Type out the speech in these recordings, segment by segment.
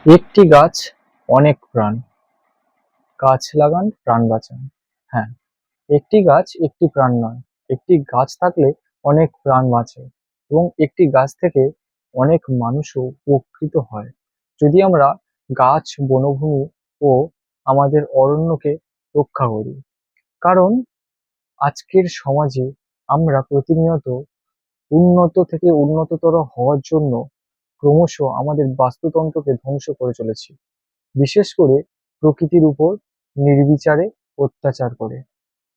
একটি গাছ অনেক প্রাণ। গাছ লাগান প্রাণ বাঁচান। হ্যাঁ, একটি গাছ একটি প্রাণ নয়, একটি গাছ থাকলে অনেক প্রাণ বাঁচে এবং একটি গাছ থেকে অনেক মানুষও উপকৃত হয় যদি আমরা গাছ, বনভূমি ও আমাদের অরণ্যকে রক্ষা করি। কারণ আজকের সমাজে আমরা প্রতিনিয়ত উন্নত থেকে উন্নততর হওয়ার জন্য ক্রমশ আমাদের বাস্তুতন্ত্রকে ধ্বংস করে চলেছি, বিশেষ করে প্রকৃতির উপর নির্বিচারে অত্যাচার করে।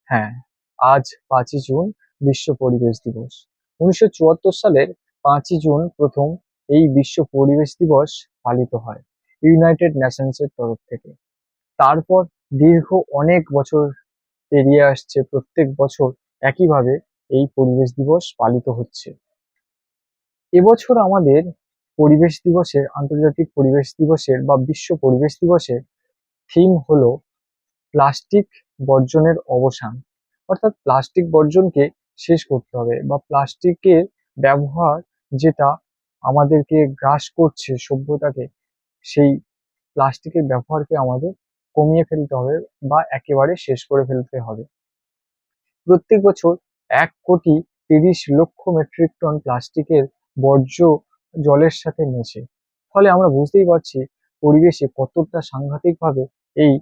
হ্যাঁ, আজ 5ই জুন বিশ্ব পরিবেশ দিবস। 1974 সালের 5ই জুন প্রথম এই বিশ্ব পরিবেশ দিবস পালিত হয় ইউনাইটেড নেশনসের তরফ থেকে। তারপর দীর্ঘ অনেক বছর পেরিয়ে আসছে, প্রত্যেক বছর একইভাবে এই পরিবেশ দিবস পালিত হচ্ছে। এবছর আমাদের পরিবেশ দিবসের, আন্তর্জাতিক পরিবেশ দিবসের বা বিশ্ব পরিবেশ দিবসের থিম হলো প্লাস্টিক বর্জনের অবসান। অর্থাৎ প্লাস্টিক বর্জনকে শেষ করতে হবে বা প্লাস্টিকের ব্যবহার যেটা আমাদেরকে গ্রাস করছে সভ্যতাকে, সেই প্লাস্টিকের ব্যবহারকে আমাদের কমিয়ে ফেলতে হবে বা একেবারে শেষ করে ফেলতে হবে। প্রত্যেক বছর 1,30,00,000 মেট্রিক টন প্লাস্টিকের বর্জ্য জলের সাথে মেশে। ফলে আমরা বুঝতেই পারছি পরিবেশে কতটা সাংঘাতিকভাবে এই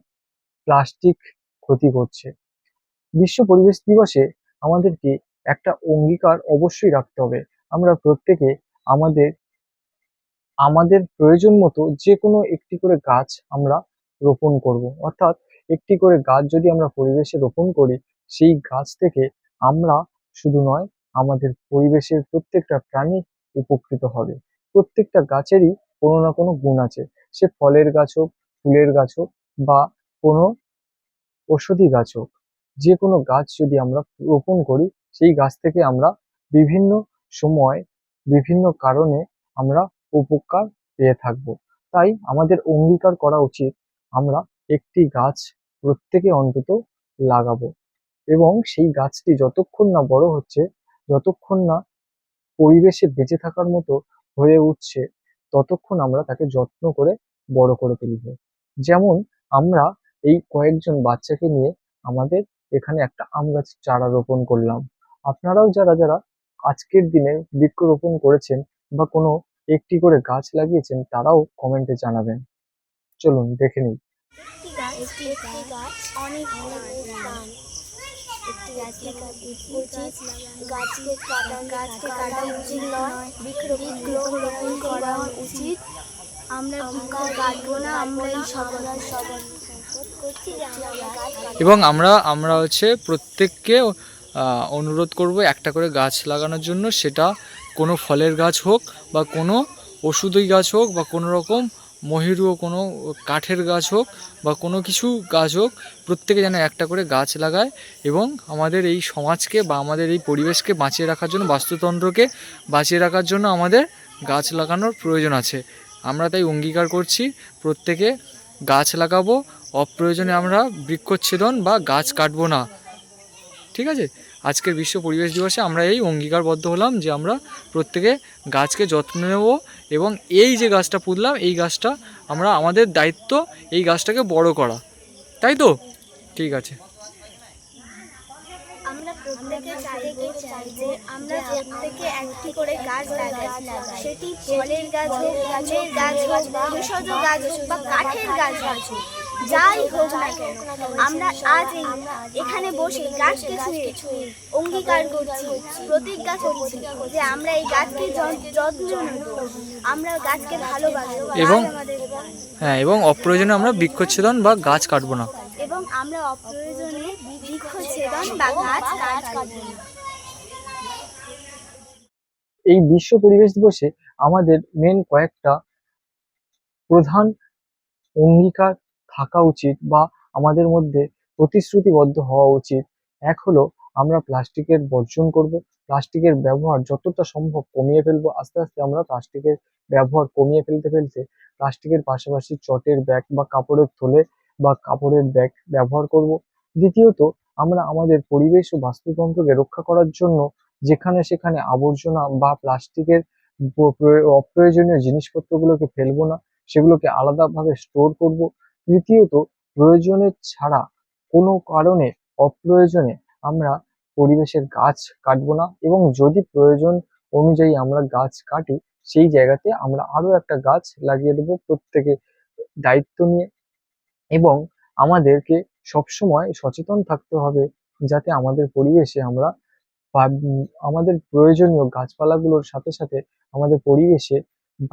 প্লাস্টিক ক্ষতি করছে। বিশ্ব পরিবেশ দিবসে আমাদেরকে একটা অঙ্গীকার অবশ্যই রাখতে হবে। আমরা প্রত্যেকে আমাদের আমাদের প্রয়োজন মতো যে কোনো একটি করে গাছ আমরা রোপণ করব। অর্থাৎ একটি করে গাছ যদি আমরা পরিবেশে রোপণ করি, সেই গাছ থেকে আমরা শুধু নয়, আমাদের পরিবেশের প্রত্যেকটা প্রাণী উপকৃত হবে। প্রত্যেকটা গাছেরই কোনো না কোনো গুণ আছে, সে ফলের গাছ হোক, ফুলের গাছ হোক বা কোনো ঔষধি গাছ হোক। যে কোনো গাছ যদি আমরা রোপণ করি, সেই গাছ থেকে আমরা বিভিন্ন সময় বিভিন্ন কারণে আমরা উপকার পেয়ে থাকব। তাই আমাদের অঙ্গীকার করা উচিত আমরা একটি গাছ প্রত্যেকে অন্তত লাগাবো এবং সেই গাছটি যতক্ষণ না বড় হচ্ছে, যতক্ষণ না পরিবেশে বেঁচে থাকার মতো হয়ে উঠছে, ততক্ষণ আমরা তাকে যত্ন করে বড় করে তুলব। যেমন আমরা এই কয়েকজন বাচ্চাকে নিয়ে আমাদের এখানে একটা আম গাছের চারা রোপণ করলাম। আপনারাও যারা যারা আজকের দিনে বৃক্ষরোপণ করেছেন বা কোনো একটি করে গাছ লাগিয়েছেন, তারাও কমেন্টে জানাবেন। চলুন দেখে নিই। একটি গাছ অনেক প্রাণ। একটি গাছ লাগানো উচিত, গাছকে কাটা উচিত নয়, বৃক্ষরোপণ করা উচিত। আমরা বৃক্ষ কাটবো না, আমরা এই সবার করছি যে আমরা গাছ এবং আমরা আমরা হচ্ছে প্রত্যেককে অনুরোধ করব একটা করে গাছ লাগানোর জন্য। সেটা কোনো ফলের গাছ হোক বা কোনো ওষুধি গাছ হোক বা কোনো রকম মহিরুহ কোনো কাঠের গাছ হোক বা কোনো কিছু গাছ হোক, প্রত্যেকে যেন একটা করে গাছ লাগায় এবং আমাদের এই সমাজকে বা আমাদের এই পরিবেশকে বাঁচিয়ে রাখার জন্য, বাস্তুতন্ত্রকে বাঁচিয়ে রাখার জন্য আমাদের গাছ লাগানোর প্রয়োজন আছে। আমরা তাই অঙ্গীকার করছি প্রত্যেকে গাছ লাগাবো, অপ্রয়োজনে আমরা বৃক্ষচ্ছেদন বা গাছ কাটবো না। ঠিক আছে, আজকের বিশ্ব পরিবেশ দিবসে আমরা এই অঙ্গীকারবদ্ধ হলাম যে আমরা প্রত্যেকে গাছকে যত্ন নেব এবং এই যে গাছটা পুঁতলাম, এই গাছটা আমরা, আমাদের দায়িত্ব এই গাছটাকে বড় করা। তাই তো? ঠিক আছে। আমরা প্রত্যেকে চাই যে আমরা প্রত্যেকে একটি করে গাছ লাগাই, সেটি ফলের গাছ হোক, ফুলের গাছ হোক, ভেষজ গাছ হোক বা কাঠের গাছ হোক, যাই হোক না কেন, আমরা আজ এখানে বসে গাছকে ছুঁয়ে অঙ্গীকার করছি, প্রতিজ্ঞা করছি যে আমরা এই গাছকে যত্ন নেব, আমরা গাছকে ভালোবাসবো এবং আমাদের হ্যাঁ, এবং অপ্রয়োজনে আমরা বৃক্ষচ্ছেদন বা গাছ কাটবো না। এবং আমরা অপ্রয়োজনে বৃক্ষচ্ছেদন বা গাছ কাটবো না। এই বিশ্ব পরিবেশ দিবসে আমাদের মেন কয়েকটা প্রধান অঙ্গীকার থাকা উচিত বা আমাদের মধ্যে প্রতিশ্রুতিবদ্ধ হওয়া উচিত। এক হলো আমরা প্লাস্টিকের বর্জন করব, প্লাস্টিকের ব্যবহার যতটা সম্ভব কমিয়ে ফেলবো। আস্তে আস্তে আমরা প্লাস্টিকের ব্যবহার কমিয়ে ফেলতে ফেলতে প্লাস্টিকের পাশাপাশি চটের ব্যাগ বা কাপড়ের থলে বা কাপড়ের ব্যাগ ব্যবহার করব। দ্বিতীয়ত, আমরা আমাদের পরিবেশ ও বাস্তুতন্ত্রকে রক্ষা করার জন্য যেখানে সেখানে আবর্জনা বা প্লাস্টিকের অপ্রয়োজনীয় জিনিসপত্রগুলোকে ফেলবো না, সেগুলোকে আলাদাভাবে স্টোর করব। তৃতীয়ত, প্রয়োজনের ছাড়া কোনো কারণে অপ্রয়োজনে আমরা পরিবেশের গাছ কাটবো না, এবং যদি প্রয়োজন অনুযায়ী আমরা গাছ কাটি, সেই জায়গাতে আমরা আরো একটা গাছ লাগিয়ে দেবো প্রত্যেকে দায়িত্ব নিয়ে। এবং আমাদেরকে সবসময় সচেতন থাকতে হবে যাতে আমাদের পরিবেশে আমরা আমাদের প্রয়োজনীয় গাছপালাগুলোর সাথে সাথে আমাদের পরিবেশে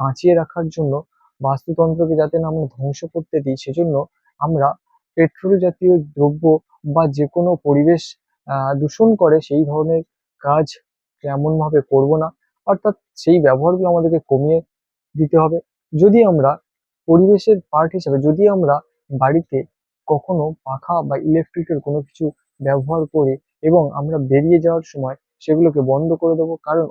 বাঁচিয়ে রাখার জন্য, বাস্তুতন্ত্রকে যাতে না আমরা ধ্বংস করতে দিই, সেজন্য আমরা পেট্রোল জাতীয় দ্রব্য বা যে কোনো পরিবেশ দূষণ করে সেই ধরনের কাজ তেমনভাবে করব না। অর্থাৎ সেই ব্যবহারগুলো আমাদেরকে কমিয়ে দিতে হবে। যদি আমরা পরিবেশের পার্ট হিসেবে, যদি আমরা বাড়িতে কখনো পাখা বা ইলেকট্রিকের কোনো কিছু ব্যবহার করি এবং আমরা বেরিয়ে যাওয়ার সময় সেগুলোকে বন্ধ করে দেবো, কারণ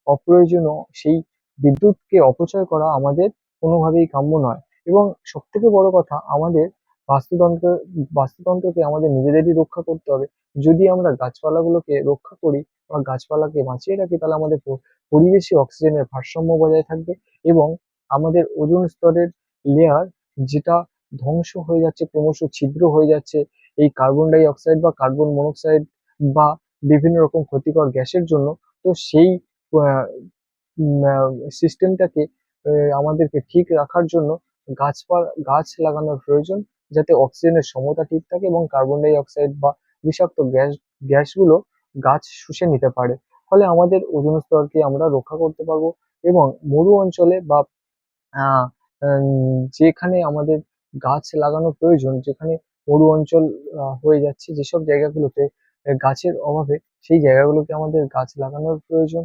অপ্রয়োজনীয় সেই বিদ্যুৎকে অপচয় করা আমাদের কোনোভাবেই কাম্য নয়। এবং সব থেকে বড় কথা, আমাদের বাস্তুতন্ত্র বাস্তুতন্ত্রকে আমাদের নিজেদেরই রক্ষা করতে হবে। যদি আমরা গাছপালাগুলোকে রক্ষা করি বা গাছপালাকে বাঁচিয়ে রাখি, তাহলে আমাদের পরিবেশে অক্সিজেনের ভারসাম্য বজায় থাকবে, এবং আমাদের ওজোন স্তরের লেয়ার, যেটা ধ্বংস হয়ে যাচ্ছে, ক্রমশ ছিদ্র হয়ে যাচ্ছে এই কার্বন ডাই অক্সাইড বা কার্বন মনোক্সাইড বা বিভিন্ন রকম ক্ষতিকর গ্যাসের জন্য, তো সেই সিস্টেমটাকে আমাদেরকে ঠিক রাখার জন্য গাছ লাগানোর প্রয়োজন, যাতে অক্সিজেনের সমতা ঠিক থাকে এবং কার্বন ডাই অক্সাইড বা বিষাক্ত গ্যাসগুলো গাছ শুষে নিতে পারে। ফলে আমাদের ওজোন স্তরকে আমরা রক্ষা করতে পারবো। এবং মরু অঞ্চলে বা আহ যেখানে আমাদের গাছ লাগানো প্রয়োজন, যেখানে মরু অঞ্চল হয়ে যাচ্ছে যেসব জায়গাগুলোতে গাছের অভাবে, সেই জায়গাগুলোতে আমাদের গাছ লাগানোর প্রয়োজন।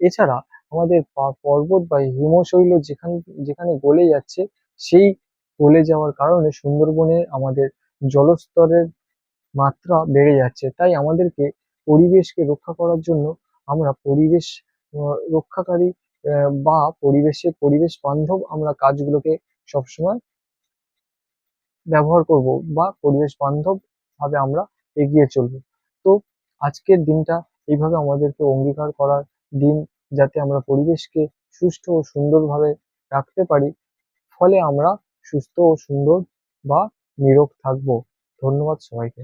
এছাড়া আমাদের পর্বত বা হিমশৈল যেখানে যেখানে গলে যাচ্ছে, সেই গলে যাওয়ার কারণে সুন্দরবনে আমাদের জলস্তরের মাত্রা বেড়ে যাচ্ছে। তাই আমাদেরকে পরিবেশকে রক্ষা করার জন্য আমরা পরিবেশ রক্ষাকারী বা পরিবেশ বান্ধব আমরা কাজগুলোকে সবসময় ব্যবহার করব, বা পরিবেশ বান্ধব ভাবে আমরা এগিয়ে চলবো। তো আজকের দিনটা এইভাবে আমাদেরকে অঙ্গীকার করার দিন, যাতে আমরা পরিবেশকে সুষ্ঠু ও সুন্দরভাবে রাখতে পারি, ফলে আমরা সুস্থ ও সুন্দর বা নিরোগ থাকবো। ধন্যবাদ সবাইকে।